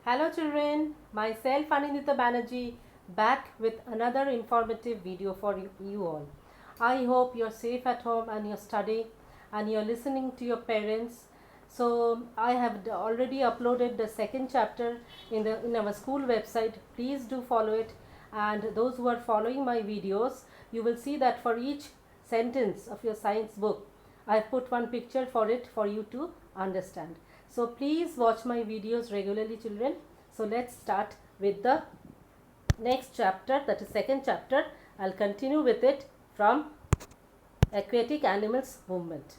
Hello children, myself Anindita Banerjee back with another informative video for you all. I hope you're safe at home and you're studying and you're listening to your parents. So I have already uploaded the second chapter in our school website. Please do follow it, and those who are following my videos, you will see that for each sentence of your science book I have put one picture for it for you to understand. So please watch my videos regularly children. So let's start with the next chapter, that is second chapter. I'll continue with it from aquatic animals movement.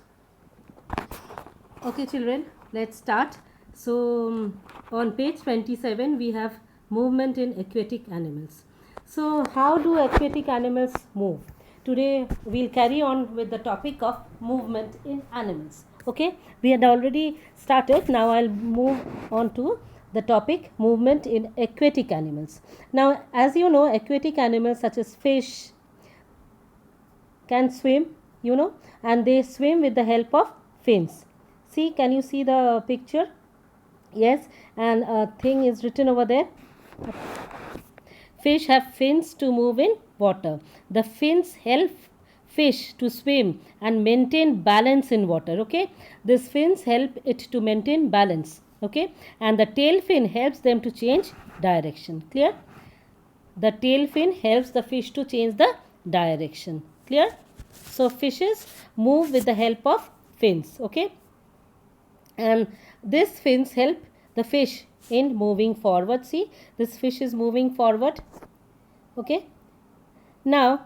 Okay children, let's start. So on page 27 we have movement in aquatic animals. So how do aquatic animals move? Today we'll carry on with the topic of movement in animals. Okay, we had already started. Now I'll move on to the topic movement in aquatic animals. Now as you know, aquatic animals such as fish can swim, and they swim with the help of fins. See, can you see the picture? Yes, and a thing is written over there. Fish have fins to move in water. The fins help fish to swim and maintain balance in water. Okay, these fins help it to maintain balance. Okay, and the tail fin helps them to change direction. Clear? The tail fin helps the fish to change the direction. Clear? So fishes move with the help of fins. Okay, and these fins help the fish in moving forward. See, this fish is moving forward. Okay, now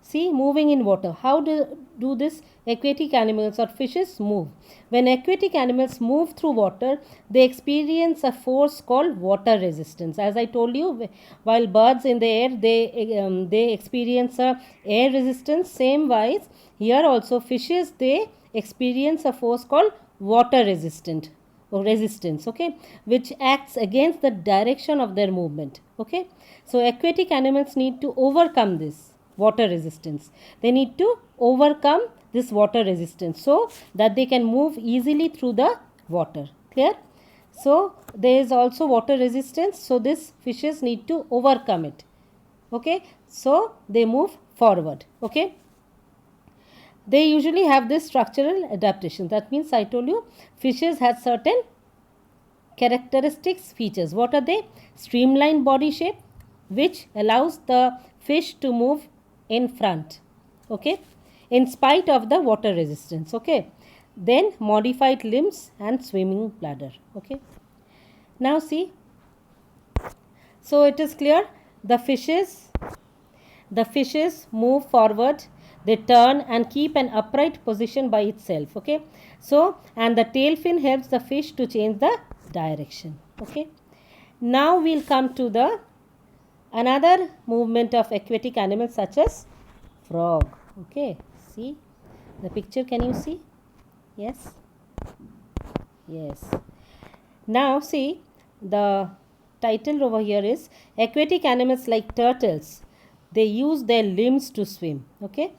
see, moving in water. How do this aquatic animals or fishes move? When aquatic animals move through water, they experience a force called water resistance. As I told you, while birds in the air, they experience a air resistance. Same wise, here also fishes, they experience a force called water resistant or resistance, okay, which acts against the direction of their movement. Okay, so aquatic animals need to overcome this water resistance. They need to overcome this water resistance so that they can move easily through the water. Clear? So there is also water resistance, so these fishes need to overcome it. Okay, so they move forward. Okay, they usually have this structural adaptation. That means I told you fishes have certain characteristics features. What are they? Streamlined body shape, which allows the fish to move in front, okay, in spite of the water resistance. Okay, then modified limbs and swimming bladder. Okay, now see, so it is clear, the fishes move forward, they turn and keep an upright position by itself. Okay, so and the tail fin helps the fish to change the direction. Okay, now we'll come to the another movement of aquatic animals such as frog. Okay, see the picture, can you see? Yes, yes. Now see, the title over here is aquatic animals like turtles, they use their limbs to swim. Okay,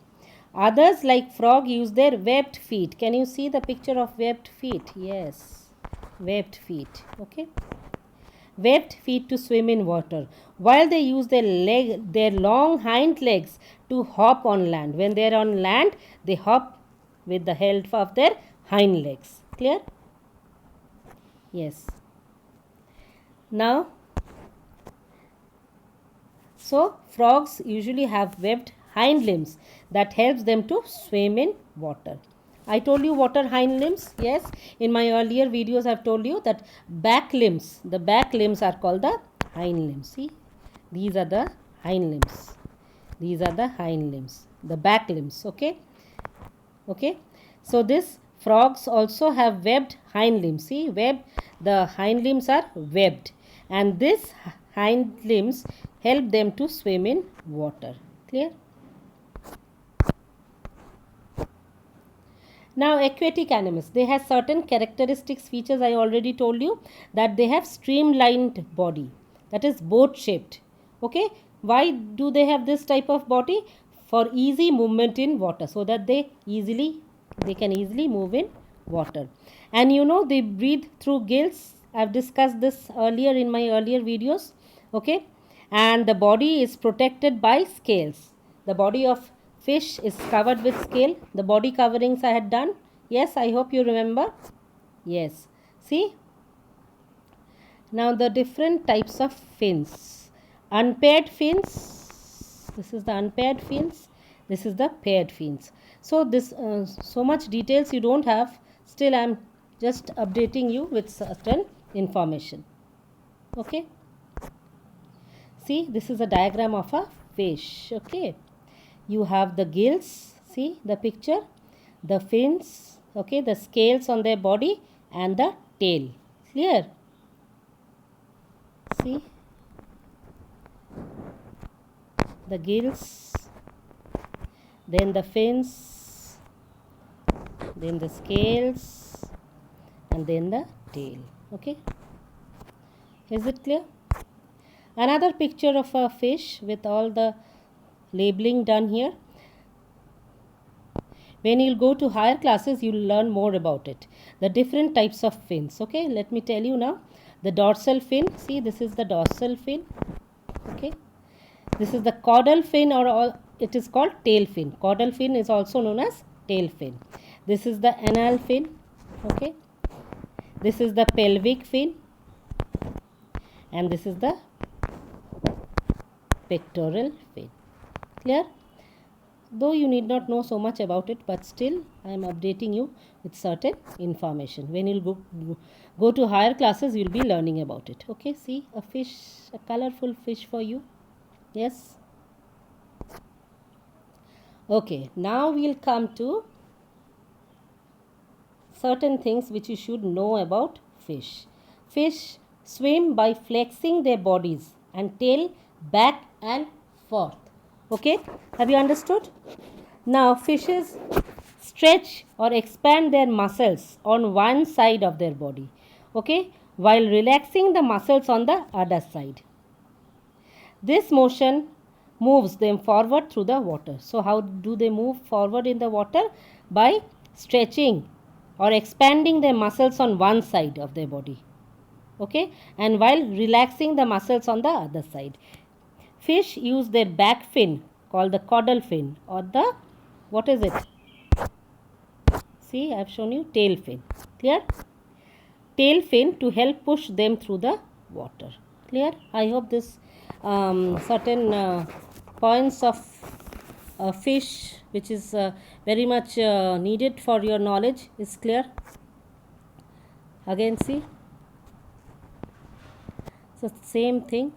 others like frog use their webbed feet. Can you see the picture of webbed feet? Yes, webbed feet. Okay, webbed feet to swim in water, while they use their long hind legs to hop on land. When they are on land, they hop with the help of their hind legs. Clear? Yes. Now, so frogs usually have webbed hind limbs that helps them to swim in water. I told you water hind limbs. Yes, in my earlier videos I've told you that the back limbs are called the hind limbs. See, these are the hind limbs. These are the hind limbs, the back limbs. Okay, okay. So this frogs also have webbed hind limbs. See, the hind limbs are webbed, and this hind limbs help them to swim in water. Clear? Now aquatic animals, they have certain characteristics features. I already told you that they have streamlined body, that is boat shaped. Okay, why do they have this type of body? For easy movement in water, so that they can easily move in water. And they breathe through gills I've discussed this earlier in my earlier videos. Okay, and the body is protected by scales. The body of fish is covered with scale. The body coverings I had done. Yes, I hope you remember. Yes. See, now the different types of fins. Unpaired fins. This is the unpaired fins. This is the paired fins. So this so much details you don't have. Still, I'm just updating you with certain information. Okay. See, this is a diagram of a fish. Okay. You have the gills. See the picture. The fins. Okay. The scales on their body and the tail. Clear? See the gills, then the fins, then the scales, and then the tail. Okay, is it clear? Another picture of a fish with all the labeling done here. When you'll go to higher classes, you'll learn more about it. The different types of fins. Okay, let me tell you now. The dorsal fin. See, this is the dorsal fin. Okay, this is the caudal fin, or it is called tail fin. Caudal fin is also known as tail fin. This is the anal fin. Okay, this is the pelvic fin, and this is the pectoral fin. Clear? Though you need not know so much about it, but still I am updating you with certain information. When you'll go to higher classes, you'll be learning about it. Okay, see a fish, a colorful fish for you. Yes. Okay, now we'll come to certain things which you should know about fish. Fish swim by flexing their bodies and tail back and forth. Okay, have you understood? Now fishes stretch or expand their muscles on one side of their body, okay, while relaxing the muscles on the other side. This motion moves them forward through the water. So how do they move forward in the water? By stretching or expanding their muscles on one side of their body, okay, and while relaxing the muscles on the other side. Fish use their back fin, called the caudal fin, or the, what is it? See, I have shown you tail fin. Clear? Tail fin to help push them through the water. Clear? I hope this certain points of fish, which is very much needed for your knowledge, is clear. Again, see. So same thing.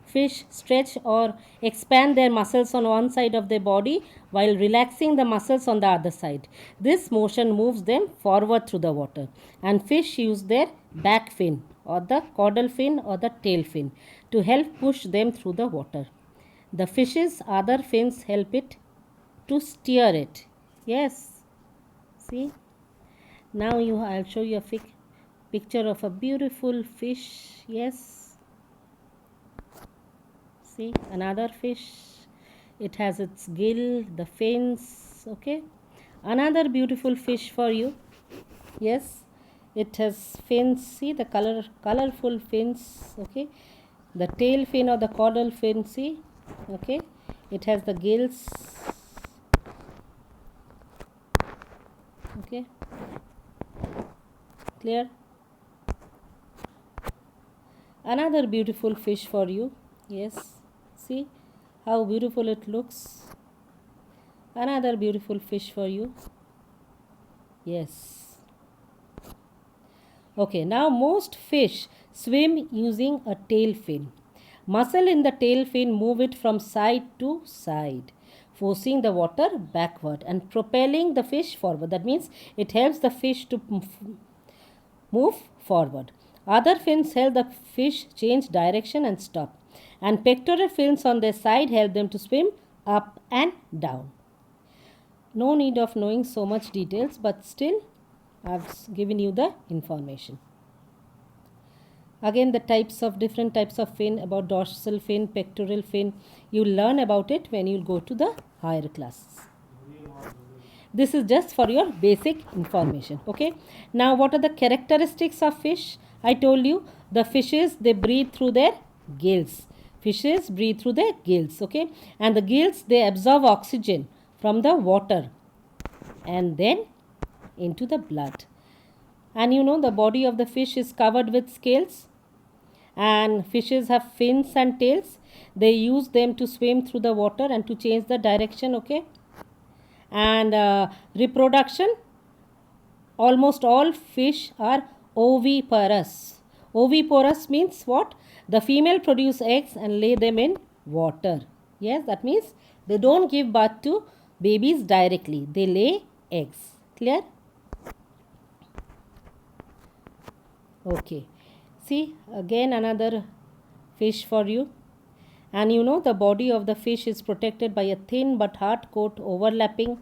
Fish stretch or expand their muscles on one side of their body while relaxing the muscles on the other side. This motion moves them forward through the water. And fish use their back fin, or the caudal fin, or the tail fin, to help push them through the water. The fish's other fins help it to steer it. Yes. See. Now I'll show you a picture of a beautiful fish. Yes. See, another fish. It has its gill, the fins. Okay, another beautiful fish for you. Yes, it has fins. See the colorful fins. Okay, the tail fin or the caudal fin. See, okay, it has the gills. Okay, clear? Another beautiful fish for you. Yes, see how beautiful it looks. Another beautiful fish for you. Yes. Okay, now most fish swim using a tail fin. Muscle in the tail fin move it from side to side, forcing the water backward and propelling the fish forward. That means it helps the fish to move forward. Other fins help the fish change direction and stop. And pectoral fins on their side help them to swim up and down. No need of knowing so much details, but still I've given you the information. Again, the different types of fin, about dorsal fin, pectoral fin, you'll learn about it when you'll go to the higher classes. This is just for your basic information. Okay, now what are the characteristics of fish? I told you the fishes, they breathe through their gills. Fishes breathe through their gills. Okay, and the gills, they absorb oxygen from the water and then into the blood. And you know, the body of the fish is covered with scales, and fishes have fins and tails. They use them to swim through the water and to change the direction. Okay, and reproduction, almost all fish are oviparous. Oviparous means what? The female produce eggs and lay them in water. Yes, that means they don't give birth to babies directly, they lay eggs. Clear? Okay, see again another fish for you. And you know, the body of the fish is protected by a thin but hard coat overlapping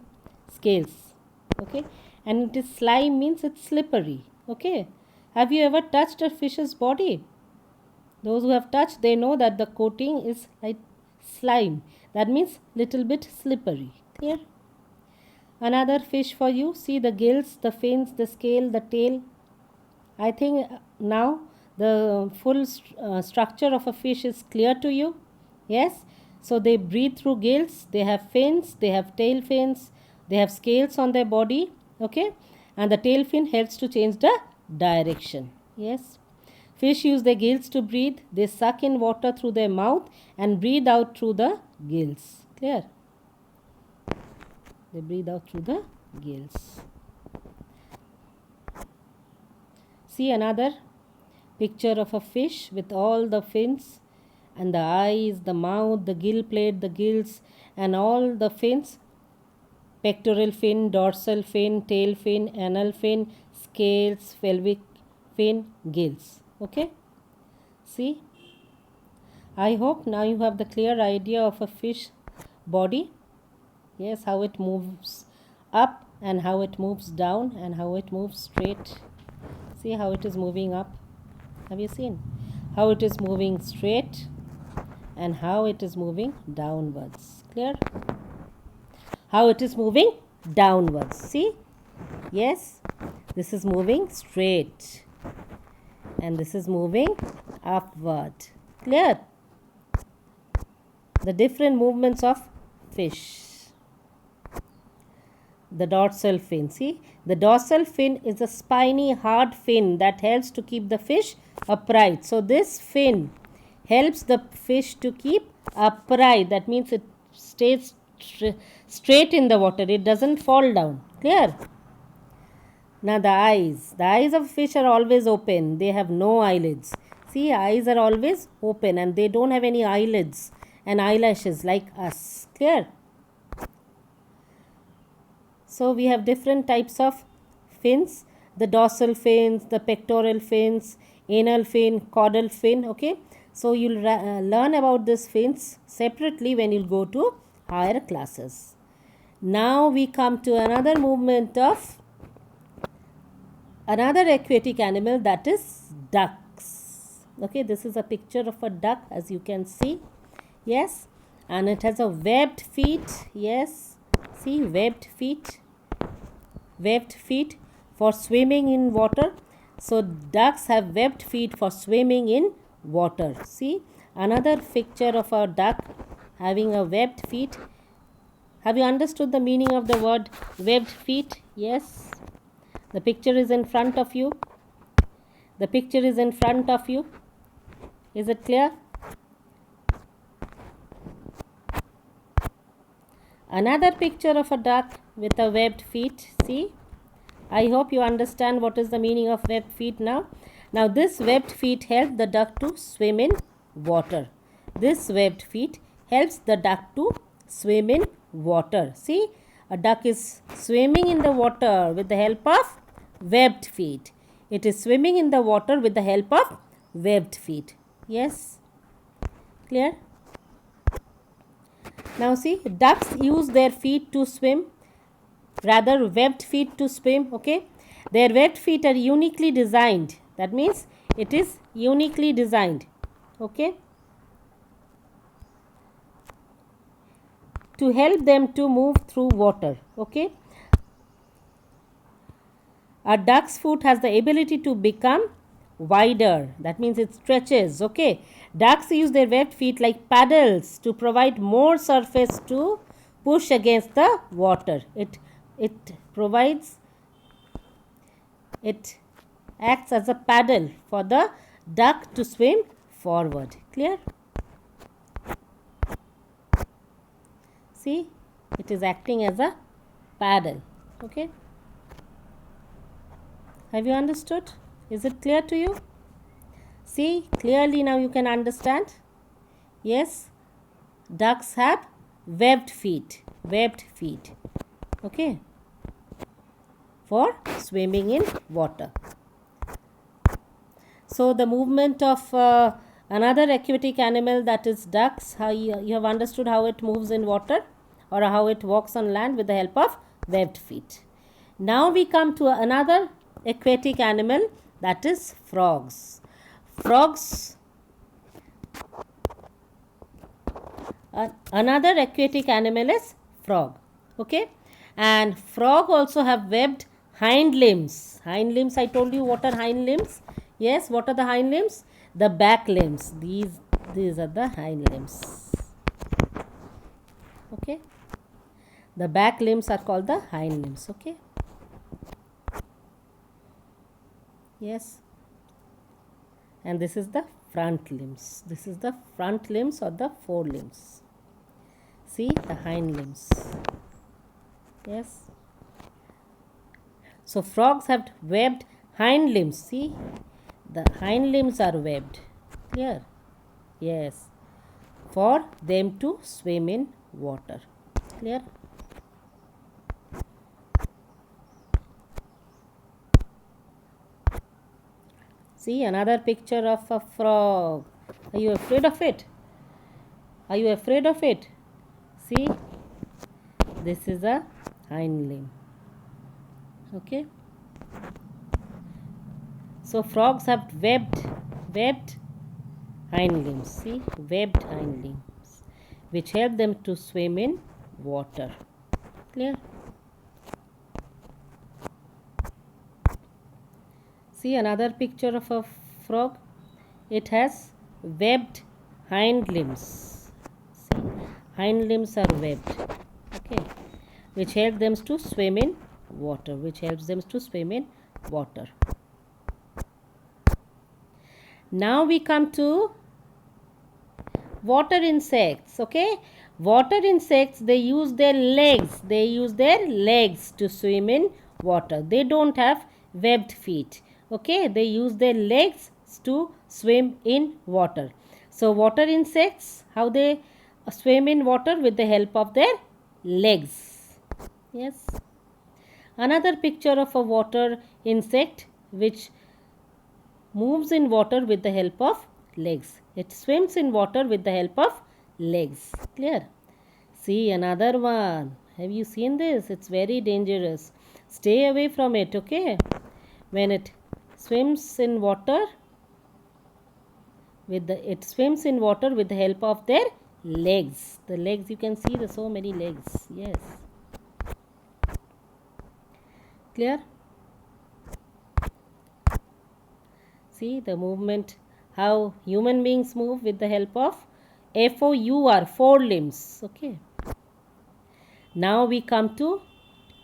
scales. Okay, and it is slime means it's slippery. Okay, have you ever touched a fish's body? Those who have touched, they know that the coating is like slime. That means little bit slippery. Clear? Another fish for you. See the gills, the fins, the scale, the tail. I think now the full structure of a fish is clear to you. Yes, so they breathe through gills, they have fins, they have tail fins, they have scales on their body. Okay, and the tail fin helps to change the direction. Yes, fish use their gills to breathe. They suck in water through their mouth and breathe out through the gills. Clear? They breathe out through the gills. See another picture of a fish with all the fins and the eyes, the mouth, the gill plate, the gills, and all the fins: pectoral fin, dorsal fin, tail fin, anal fin, scales, pelvic fin, gills. Okay, see, I hope now you have the clear idea of a fish body. Yes, how it moves up and how it moves down and how it moves straight. See how it is moving up. Have you seen how it is moving straight and how it is moving downwards? Clear? How it is moving downwards. See? Yes, this is moving straight and this is moving upward. Clear? The different movements of fish. The dorsal fin. See, the dorsal fin is a spiny hard fin that helps to keep the fish upright. So this fin helps the fish to keep upright. That means it stays straight in the water, it doesn't fall down. Clear? Now the eyes of fish are always open, they have no eyelids. See, eyes are always open and they don't have any eyelids and eyelashes like us. Clear? So we have different types of fins: the dorsal fins, the pectoral fins, anal fin, caudal fin. Okay, so you'll learn about these fins separately when you go to higher classes. Now we come to another movement of another aquatic animal, that is ducks. Okay, this is a picture of a duck, as you can see. Yes, and it has a webbed feet. Yes, see, webbed feet for swimming in water. So ducks have webbed feet for swimming in water. See another picture of a duck having a webbed feet. Have you understood the meaning of the word webbed feet? Yes, the picture is in front of you. The picture is in front of you. Is it clear? Another picture of a duck with a webbed feet. See, I hope you understand what is the meaning of webbed feet now. Now this webbed feet help the duck to swim in water. This webbed feet helps the duck to swim in water. See, a duck is swimming in the water with the help of webbed feet. It is swimming in the water with the help of webbed feet. Yes, clear? Now see, ducks use their feet to swim, rather webbed feet to swim. Okay, their webbed feet are uniquely designed. That means it is uniquely designed. Okay, to help them to move through water. Okay, A duck's foot has the ability to become wider. That means it stretches. Okay. Ducks use their webbed feet like paddles to provide more surface to push against the water. It provides, it acts as a paddle for the duck to swim forward. Clear? See, it is acting as a paddle. Okay. Have you understood? Is it clear to you? See, clearly now you can understand. Yes, ducks have webbed feet. Webbed feet. Okay. For swimming in water. So the movement of another aquatic animal, that is ducks, how you have understood how it moves in water or how it walks on land with the help of webbed feet. Now we come to another aquatic animal, that is frogs. Frogs, another aquatic animal is frog. Okay, and frog also have webbed hind limbs. Hind limbs, I told you what are hind limbs. Yes, what are the hind limbs? The back limbs. These are the hind limbs. Okay, the back limbs are called the hind limbs. Okay. Yes, and this is the front limbs. This is the front limbs or the forelimbs. See, the hind limbs. Yes, so frogs have webbed hind limbs. See, the hind limbs are webbed. Clear? Yes, for them to swim in water. Clear? See, another picture of a frog. Are you afraid of it? Are you afraid of it? See, this is a hind limb. Okay. So frogs have webbed hind limbs. See, webbed hind limbs, which help them to swim in water. Clear? See, another picture of a frog. It has webbed hind limbs. See, hind limbs are webbed. Okay, which help them to swim in water. Which helps them to swim in water. Now we come to water insects. Okay, water insects, they use their legs. They use their legs to swim in water. They don't have webbed feet. Okay, they use their legs to swim in water. So water insects, how they swim in water? With the help of their legs. Yes, another picture of a water insect which moves in water with the help of legs. It swims in water with the help of legs. Clear? See, another one. Have you seen this? It's very dangerous. Stay away from it. Okay, when it swims in water with the help of their legs. The legs, you can see, there's so many legs. Yes. Clear? See the movement, how human beings move with the help of FOUR, four limbs. Okay. Now we come to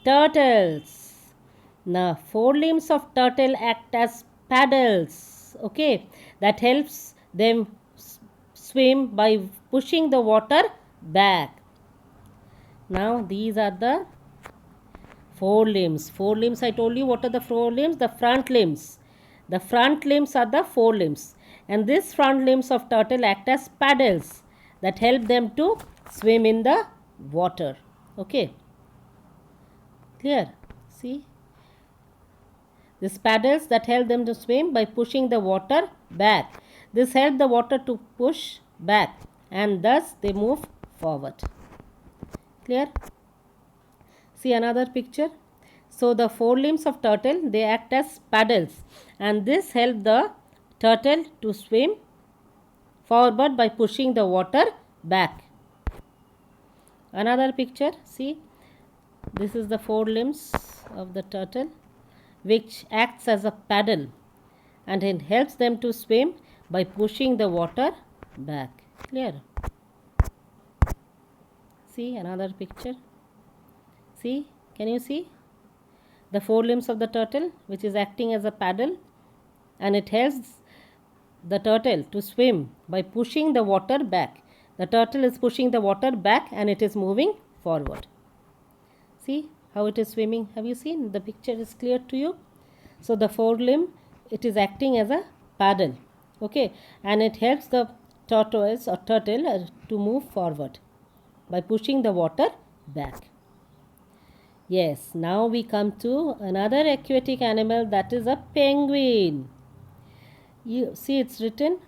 turtles. Now, four limbs of turtle act as paddles. Okay, that helps them swim by pushing the water back. Now, these are the four limbs. Four limbs, I told you what are the four limbs? The front limbs. The front limbs are the four limbs. And these front limbs of turtle act as paddles that help them to swim in the water. Okay. Clear? See? These paddles that help them to swim by pushing the water back. This helps the water to push back and thus they move forward. Clear? See another picture. So the four limbs of turtle, they act as paddles and this helps the turtle to swim forward by pushing the water back. Another picture. See, this is the four limbs of the turtle which acts as a paddle, and it helps them to swim by pushing the water back. Clear? See another picture. See, can you see the forelimbs of the turtle, which is acting as a paddle, and it helps the turtle to swim by pushing the water back. The turtle is pushing the water back and it is moving forward. See how it is swimming? Have you seen? The picture is clear to you? So the forelimb, it is acting as a paddle, okay, and it helps the tortoise or turtle to move forward by pushing the water back. Yes, now we come to another aquatic animal, that is a penguin. You see, it's written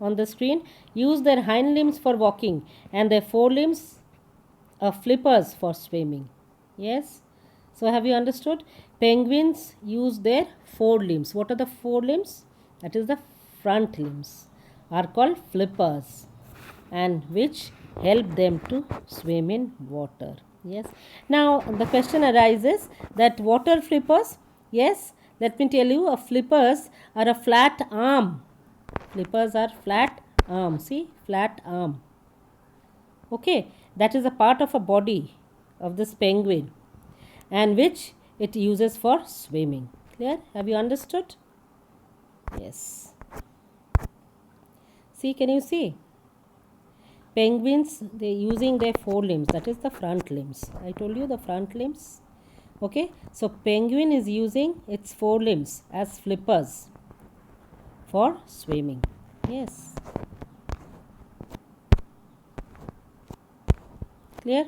on the screen, use their hind limbs for walking and their forelimbs are flippers for swimming. Yes, so have you understood? Penguins use their forelimbs. What are the forelimbs? That is the front limbs are called flippers, and which help them to swim in water. Yes, now the question arises that water flippers, yes, let me tell you, flippers are a flat arm. Flippers are flat arm. See, flat arm. Okay, that is a part of a body of this penguin, and which it uses for swimming. Clear? Have you understood? Yes. See, can you see? Penguins, they using their forelimbs, that is the front limbs. I told you the front limbs. Okay, so penguin is using its forelimbs as flippers for swimming. Yes. Clear?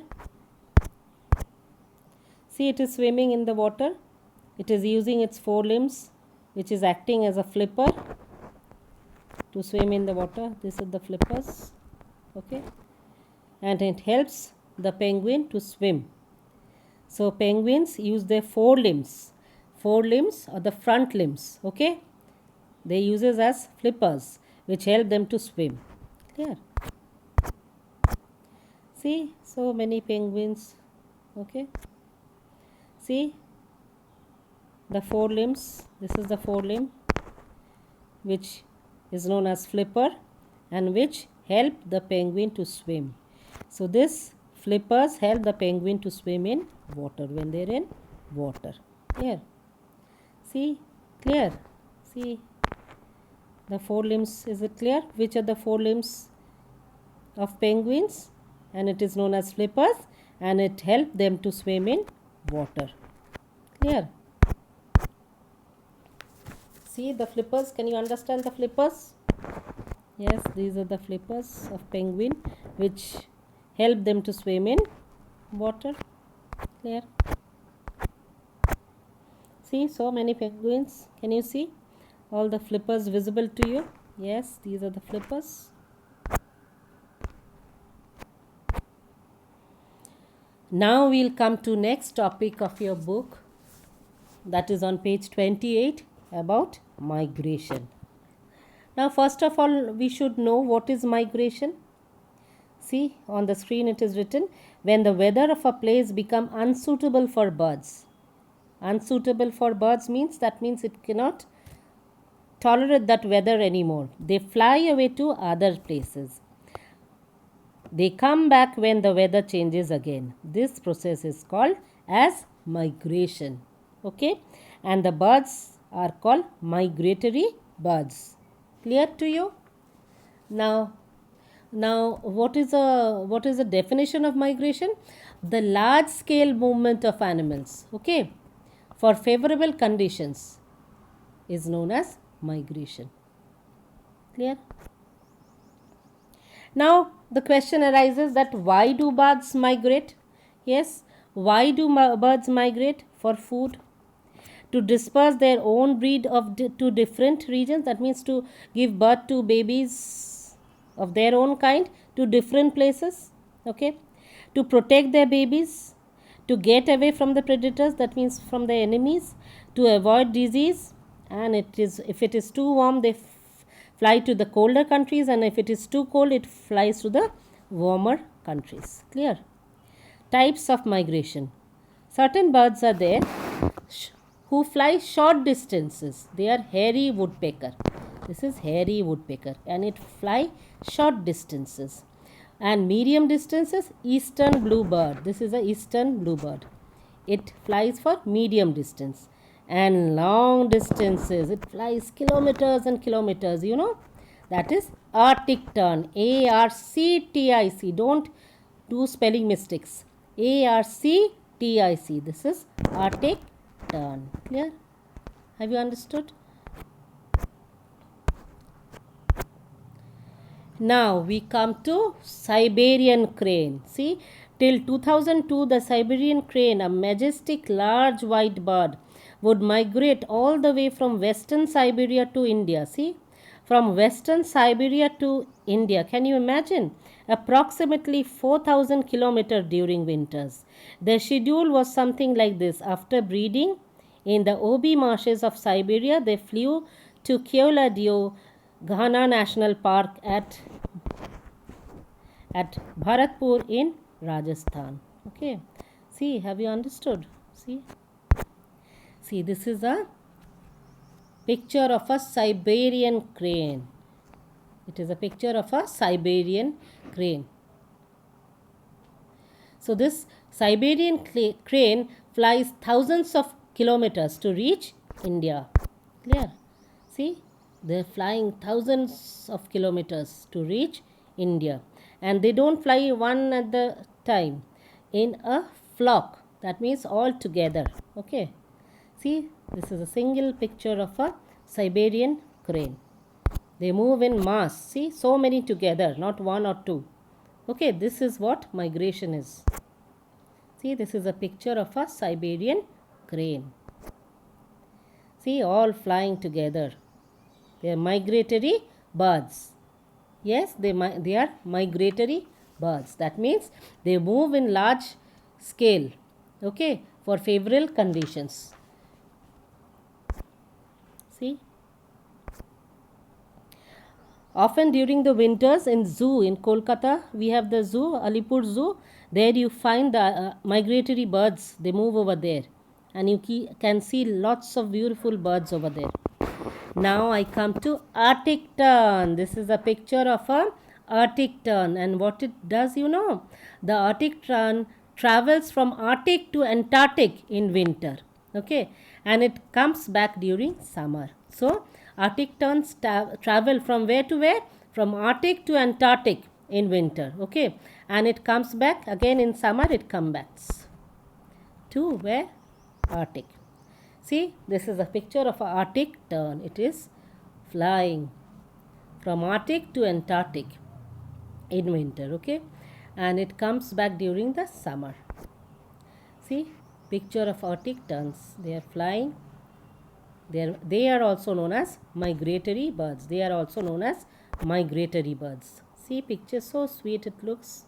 See, it is swimming in the water. It is using its forelimbs, which is acting as a flipper to swim in the water. This is the flippers. Okay, and it helps the penguin to swim. So penguins use their forelimbs or the front limbs. Okay, they use it as flippers, which help them to swim. Clear? See, so many penguins. Okay, see the forelimbs. This is the forelimb, which is known as flipper, and which help the penguin to swim. So this flippers help the penguin to swim in water when they are in water. Here, see, clear? See the forelimbs. Is it clear? Which are the forelimbs of penguins? And it is known as flippers, and it helps them to swim in water. Clear? See the flippers. Can you understand the flippers? Yes, these are the flippers of penguin, which help them to swim in water. Clear? See, so many penguins. Can you see all the flippers visible to you? Yes, these are the flippers. Now we'll come to next topic of your book, that is on page 28, about migration. Now, first of all, we should know what is migration. See, on the screen it is written, when the weather of a place become unsuitable for birds. Unsuitable for birds means it cannot tolerate that weather anymore. They fly away to other places. They come back when the weather changes again. This process is called as migration. Okay, and the birds are called migratory birds. Clear to you? Now what is the definition of migration? The large scale movement of animals, okay, for favorable conditions is known as migration. Clear? Now the question arises that why do birds migrate? Yes, why do birds migrate? For food, to disperse their own breed to different regions. That means to give birth to babies of their own kind to different places. Okay, to protect their babies, to get away from the predators, that means from the enemies, to avoid disease, and if it is too warm, they fly to the colder countries, and if it is too cold, it flies to the warmer countries. Clear? Types of migration. Certain birds are there who fly short distances. They are hairy woodpecker. This is hairy woodpecker and it fly short distances. And medium distances, eastern bluebird. This is a eastern bluebird. It flies for medium distance. And long distances, it flies kilometers and kilometers, you know. That is Arctic tern. ARCTIC. Don't do spelling mistakes. ARCTIC. This is Arctic tern. Clear? Have you understood? Now we come to Siberian crane. See, till 2002, the Siberian crane, a majestic large white bird, would migrate all the way from western Siberia to India. See, from western Siberia to India. Can you imagine? Approximately 4,000 kilometers during winters. The schedule was something like this. After breeding in the Obi marshes of Siberia, they flew to Keoladeo, Ghana National Park at Bharatpur in Rajasthan. Okay. See, have you understood? See, this is a picture of a Siberian crane. It is a picture of a Siberian crane. So this Siberian crane flies thousands of kilometers to reach India. Clear? See, they're flying thousands of kilometers to reach India. And they don't fly one at the time. In a flock. That means all together. Okay. See, this is a single picture of a Siberian crane. They move in mass. See, so many together, not one or two. Okay, this is what migration is. See, this is a picture of a Siberian crane. See, all flying together. They are migratory birds. Yes, they are migratory birds. That means they move in large scale. Okay, for favorable conditions. See. Often during the winters in zoo in Kolkata, we have the zoo, Alipur Zoo. There you find the migratory birds. They move over there. And you can see lots of beautiful birds over there. Now I come to Arctic tern. This is a picture of a Arctic tern. And what it does, you know. The Arctic tern travels from Arctic to Antarctic in winter. Okay. And it comes back during summer. So, Arctic terns travel from where to where? From Arctic to Antarctic in winter. Okay. And it comes back again in summer. It comes back to where? Arctic. See, this is a picture of an Arctic tern. It is flying from Arctic to Antarctic in winter. Okay. And it comes back during the summer. See, picture of Arctic terns. They are flying. They are also known as migratory birds. They are also known as migratory birds. See, picture so sweet it looks.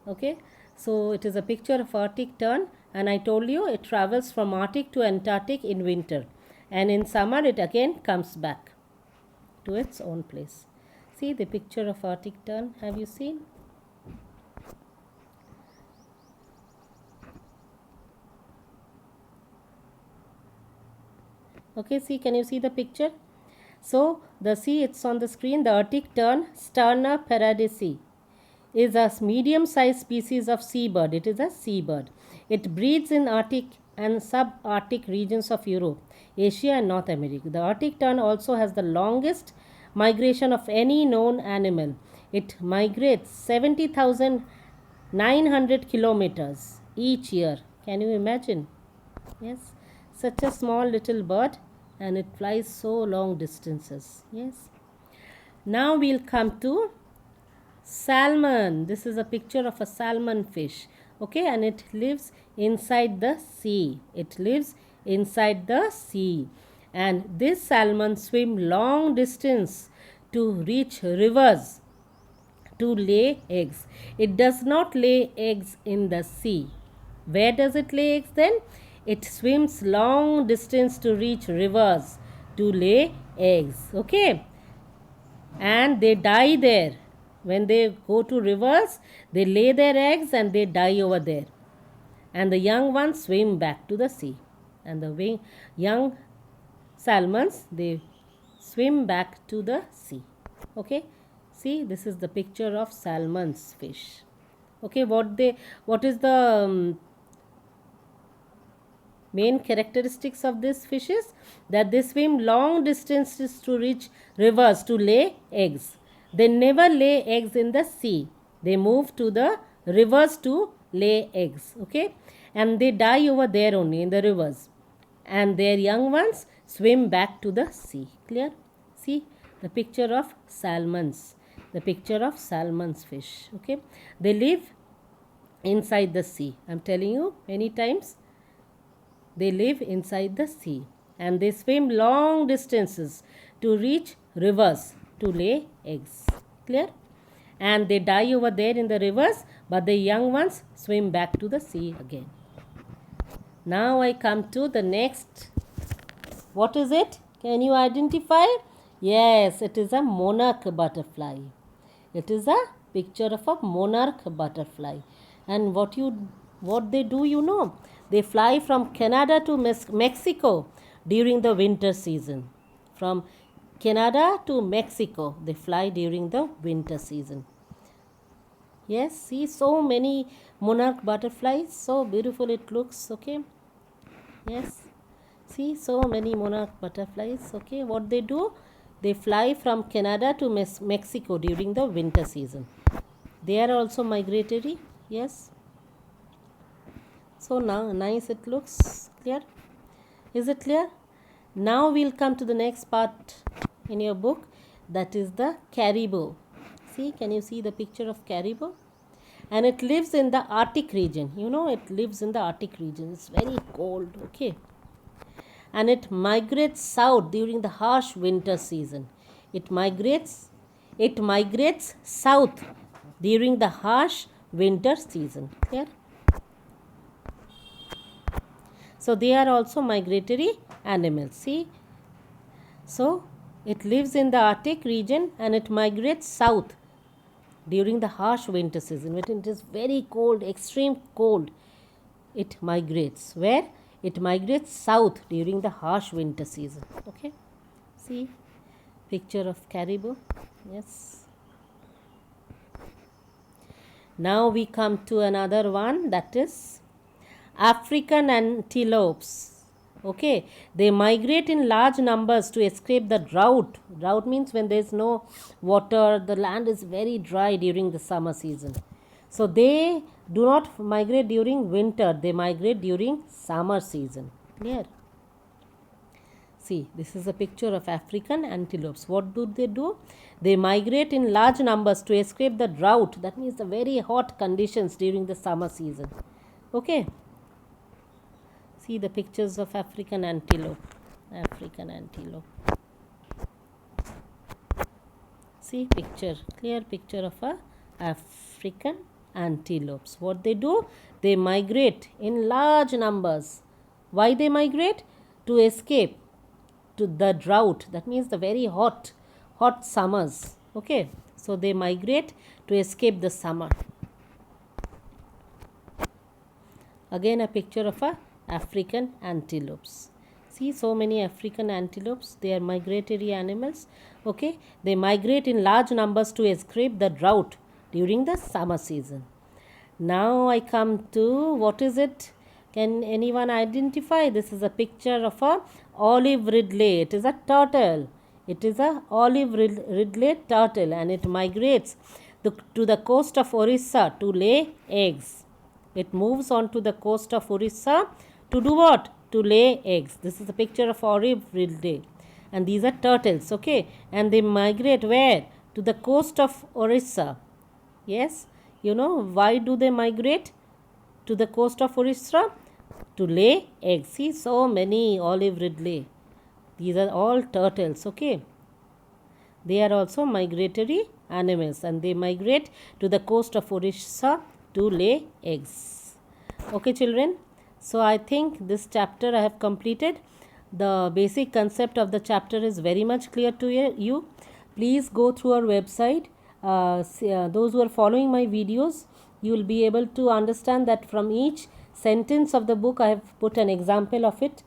Okay. So it is a picture of Arctic tern, and I told you it travels from Arctic to Antarctic in winter, and in summer it again comes back to its own place. See the picture of Arctic tern. Have you seen? Okay, see, can you see the picture? So it's on the screen. The Arctic tern, Sterna paradisi, is a medium-sized species of seabird. It is a seabird. It breeds in Arctic and subarctic regions of Europe, Asia and North America. The Arctic tern also has the longest migration of any known animal. It migrates 70,900 kilometers each year. Can you imagine? Yes, such a small little bird, and it flies so long distances. Yes. Now we'll come to salmon. This is a picture of a salmon fish. Okay, and it lives inside the sea. It lives inside the sea. And this salmon swim long distance to reach rivers to lay eggs. It does not lay eggs in the sea. Where does it lay eggs then? It swims long distance to reach rivers to lay eggs. Okay. And they die there. When they go to rivers, they lay their eggs and they die over there. And the young ones swim back to the sea. and the young salmons, they swim back to the sea. Okay, see, this is the picture of salmon's fish. Okay, what is the main characteristics of these fishes? That they swim long distances to reach rivers to lay eggs. They never lay eggs in the sea. They move to the rivers to lay eggs. Okay, and they die over there only in the rivers, and their young ones swim back to the sea. Clear? See the picture of salmons, the picture of salmon's fish. Okay, they live inside the sea. I'm telling you many times, they live inside the sea, and they swim long distances to reach rivers to lay eggs. Clear? And they die over there in the rivers, but the young ones swim back to the sea again. Now I come to the next. What is it? Can you identify? Yes, it is a monarch butterfly. It is a picture of a monarch butterfly. And what they do, you know? They fly from Canada to Mexico during the winter season. From Canada to Mexico, they fly during the winter season. Yes, see so many monarch butterflies. So beautiful it looks. Okay. Yes. See so many monarch butterflies. Okay. What they do? They fly from Canada to Mexico during the winter season. They are also migratory. Yes. So now nice it looks. Clear? Is it clear? Now we'll come to the next part in your book, that is the caribou. See, can you see the picture of caribou? And it lives in the Arctic region. You know, it lives in the Arctic region. It's very cold. Okay. And it migrates south during the harsh winter season. It migrates south during the harsh winter season. Clear? So they are also migratory animals. See, so it lives in the Arctic region and it migrates south during the harsh winter season. When it is very cold, extreme cold, it migrates. Where? It migrates south during the harsh winter season. Okay. See, picture of caribou. Yes. Now we come to another one, that is African antelopes. Okay, they migrate in large numbers to escape the drought. Drought means when there is no water, the land is very dry during the summer season. So they do not migrate during winter, they migrate during summer season. Clear? See, this is a picture of African antelopes. What do? They migrate in large numbers to escape the drought. That means the very hot conditions during the summer season. Okay. See the pictures of African antelope. African antelope. See picture, clear picture of a African antelopes. What they do? They migrate in large numbers. Why they migrate? To escape to the drought. That means the very hot summers. Okay. So they migrate to escape the summer. Again a picture of a African antelopes. See so many African antelopes. They are migratory animals. Okay. They migrate in large numbers to escape the drought during the summer season. Now I come to, what is it? Can anyone identify? This is a picture of a olive ridley. It is a turtle. It is a olive ridley turtle, and it migrates to the coast of Orissa to lay eggs. It moves on to the coast of Orissa to do what? To lay eggs. This is a picture of olive ridley, and these are turtles. Okay, and they migrate where? To the coast of Orissa. Yes, you know why do they migrate to the coast of Orissa? To lay eggs. See so many olive ridley. These are all turtles. Okay, they are also migratory animals, and they migrate to the coast of Orissa to lay eggs. Okay children, so I think this chapter I have completed. The basic concept of the chapter is very much clear to you. Please go through our website. Those who are following my videos, you will be able to understand that from each sentence of the book I have put an example of it.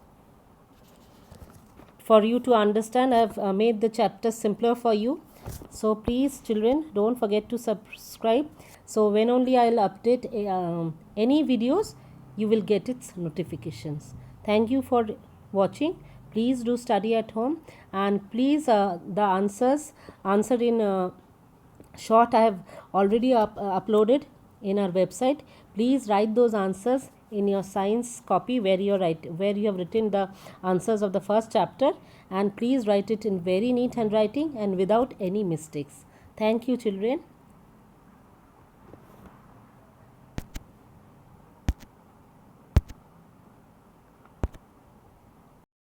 for you to understand. I've made the chapter simpler for you. So please children, don't forget to subscribe, so when only I'll update any videos, you will get its notifications. Thank you for watching. Please do study at home, and please the answered in short I have already uploaded in our website. Please write those answers in your science copy where you have written the answers of the first chapter, and please write it in very neat handwriting and without any mistakes. Thank you children.